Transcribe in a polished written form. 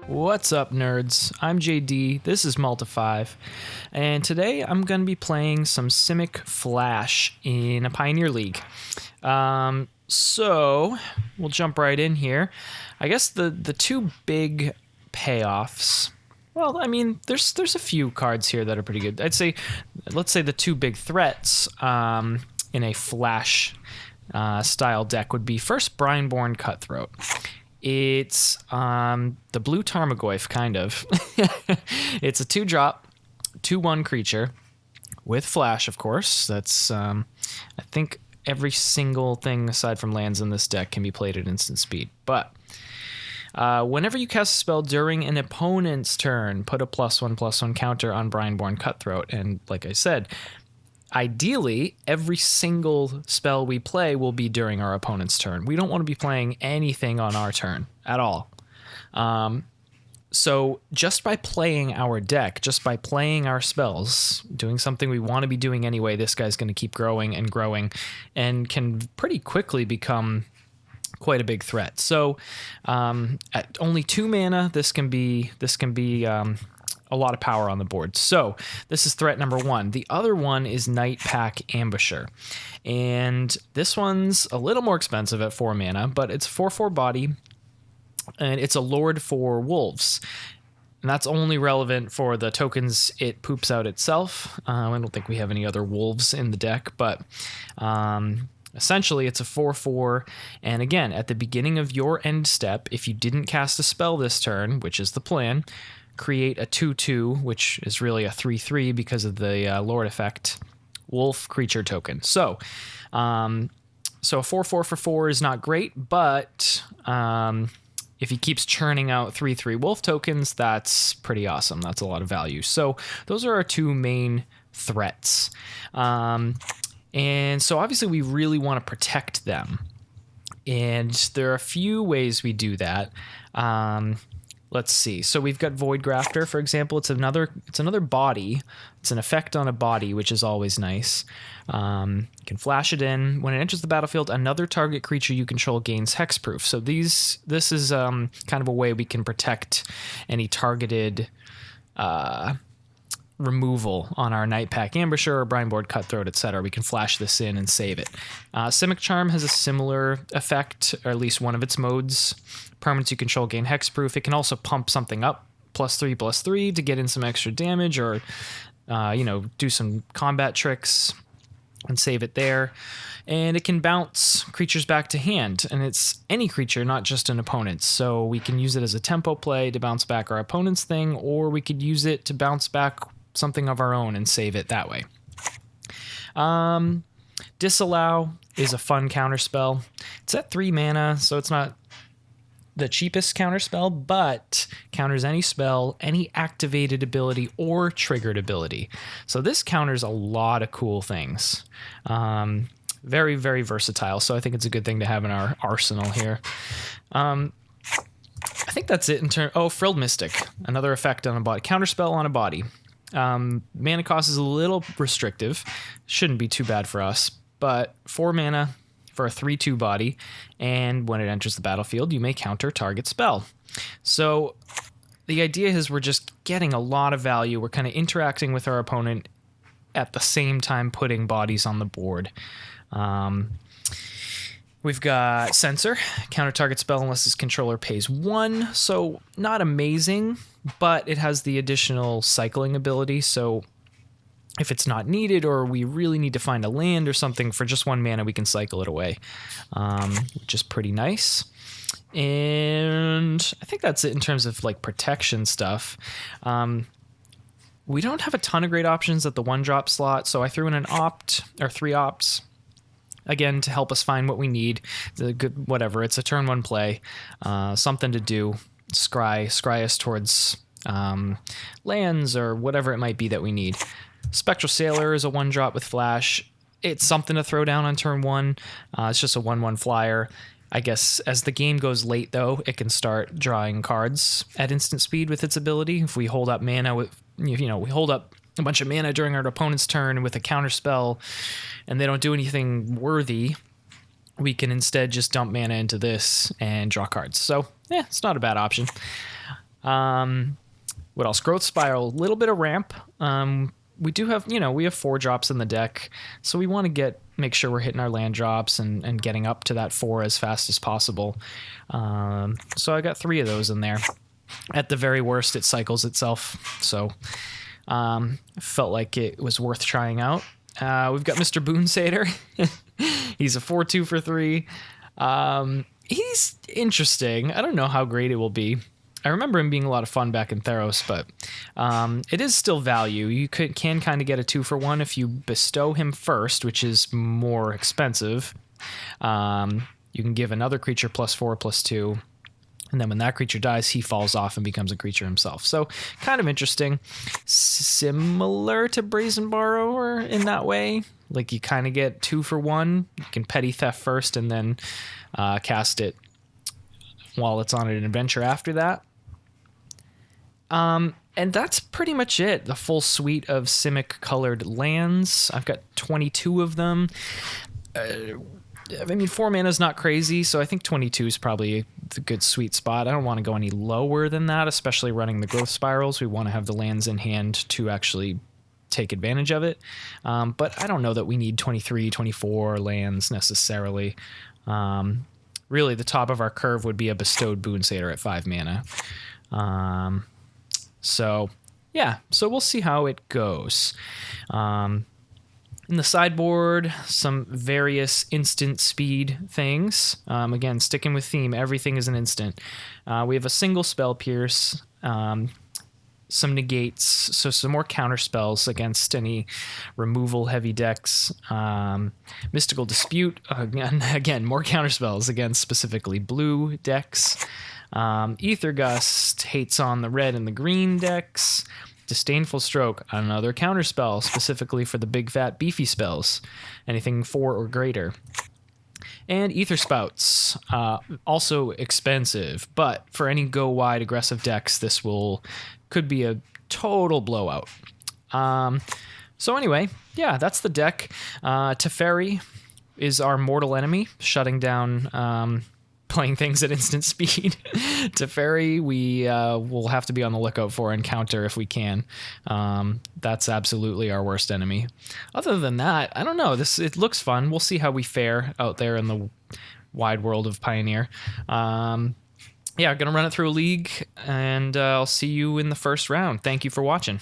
What's up, nerds? I'm JD, this is Multi5, and today I'm going to be playing some Simic Flash in a Pioneer League. So, we'll jump right in here. I guess the two big payoffs... Well, I mean, there's a few cards here that are pretty good. Let's say the two big threats in a Flash style deck would be first Brineborn Cutthroat. It's the blue Tarmogoyf, kind of. It's a 2-drop, 2/1 creature with Flash, of course. That's, I think every single thing aside from lands in this deck can be played at instant speed. But whenever you cast a spell during an opponent's turn, put a +1/+1 counter on Brineborn Cutthroat. And like I said, ideally, every single spell we play will be during our opponent's turn. We don't want to be playing anything on our turn at all. So just by playing our deck, just by playing our spells, doing something we want to be doing anyway, this guy's going to keep growing and growing and can pretty quickly become quite a big threat. So at only 2 mana, this can be a lot of power on the board. So this is threat number 1. The other one is Nightpack Ambusher. And this one's a little more expensive at 4 mana, but it's 4/4 body, and it's a Lord for Wolves. And that's only relevant for the tokens it poops out itself. I don't think we have any other wolves in the deck, but essentially it's a 4/4. And again, at the beginning of your end step, if you didn't cast a spell this turn, which is the plan, create a 2/2, which is really a 3/3 because of the Lord effect, wolf creature token. So a 4/4 for 4 is not great, but if he keeps churning out 3/3 wolf tokens, that's pretty awesome. That's a lot of value. So those are our two main threats. And so obviously we really want to protect them. And there are a few ways we do that. Let's see. So we've got Void Grafter, for example. It's another body. It's an effect on a body, which is always nice. You can flash it in. When it enters the battlefield, another target creature you control gains hexproof. So this is kind of a way we can protect any targeted removal on our Nightpack Ambusher or Brineborn Cutthroat, etc. We can flash this in and save it. Simic Charm has a similar effect, or at least one of its modes. Permanents you control gain hexproof. It can also pump something up +3/+3 to get in some extra damage, or do some combat tricks and save it there. And it can bounce creatures back to hand, and it's any creature, not just an opponent. So we can use it as a tempo play to bounce back our opponent's thing, or we could use it to bounce back something of our own and save it that way. Disallow is a fun counterspell. It's at 3 mana, so it's not the cheapest counterspell, but counters any spell, any activated ability, or triggered ability. So this counters a lot of cool things. Very, very versatile, so I think it's a good thing to have in our arsenal here. I think that's it in terms... Oh, Frilled Mystic, another effect on a body. Counterspell on a body. Mana cost is a little restrictive. Shouldn't be too bad for us, but 4 mana for a 3/2 body, and when it enters the battlefield, you may counter target spell. So the idea is we're just getting a lot of value. We're kind of interacting with our opponent at the same time putting bodies on the board. We've got Censor, counter target spell unless its controller pays 1. So not amazing, but it has the additional cycling ability. So if it's not needed, or we really need to find a land or something for just 1 mana, we can cycle it away, which is pretty nice. And I think that's it in terms of like protection stuff. We don't have a ton of great options at the 1-drop slot, so I threw in an opt, or 3 opts, again, to help us find what we need. Whatever, it's a turn 1 play, something to do, scry us towards lands or whatever it might be that we need. Spectral Sailor is a 1-drop with Flash. It's something to throw down on turn 1. It's just a 1/1 flyer. I guess as the game goes late, though, it can start drawing cards at instant speed with its ability. If we hold up mana we hold up a bunch of mana during our opponent's turn with a counter spell, and they don't do anything worthy, we can instead just dump mana into this and draw cards. So, yeah, it's not a bad option. What else? Growth Spiral, a little bit of ramp. We do have, we have 4 drops in the deck, so we want to make sure we're hitting our land drops and getting up to that 4 as fast as possible. So I got 3 of those in there. At the very worst, it cycles itself, so felt like it was worth trying out. We've got Mr. Boone Satyr. He's a 4/2 for 3. He's interesting. I don't know how great it will be. I remember him being a lot of fun back in Theros, but it is still value. You can kind of get a 2 for 1 if you bestow him first, which is more expensive. You can give another creature +4/+2, and then when that creature dies, he falls off and becomes a creature himself. So kind of interesting. Similar to Brazen Borrower in that way. Like you kind of get 2 for 1. You can Petty Theft first and then cast it while it's on an adventure after that. And that's pretty much it. The full suite of Simic colored lands. I've got 22 of them. I mean, 4 mana is not crazy, so I think 22 is probably the good sweet spot. I don't want to go any lower than that, especially running the growth spirals. We want to have the lands in hand to actually take advantage of it. But I don't know that we need 23, 24 lands necessarily. Really, the top of our curve would be a bestowed Boone Satyr at 5 mana. So we'll see how it goes. In the sideboard, some various instant speed things. Again, sticking with theme, everything is an instant. We have a single Spell Pierce, some negates, so some more counter spells against any removal heavy decks. Mystical Dispute, again, more counter spells against specifically blue decks. Ether Gust hates on the red and the green decks. Disdainful Stroke, another counterspell specifically for the big fat beefy spells, anything 4 or greater. And Ether Spouts, also expensive, but for any go wide aggressive decks, this could be a total blowout. So anyway, that's the deck. Teferi is our mortal enemy, shutting down playing things at instant speed. Teferi, we will have to be on the lookout for and counter if we can. That's absolutely our worst enemy. Other than that, I don't know. It looks fun. We'll see how we fare out there in the wide world of Pioneer. Gonna run it through a league, and I'll see you in the first round. Thank you for watching.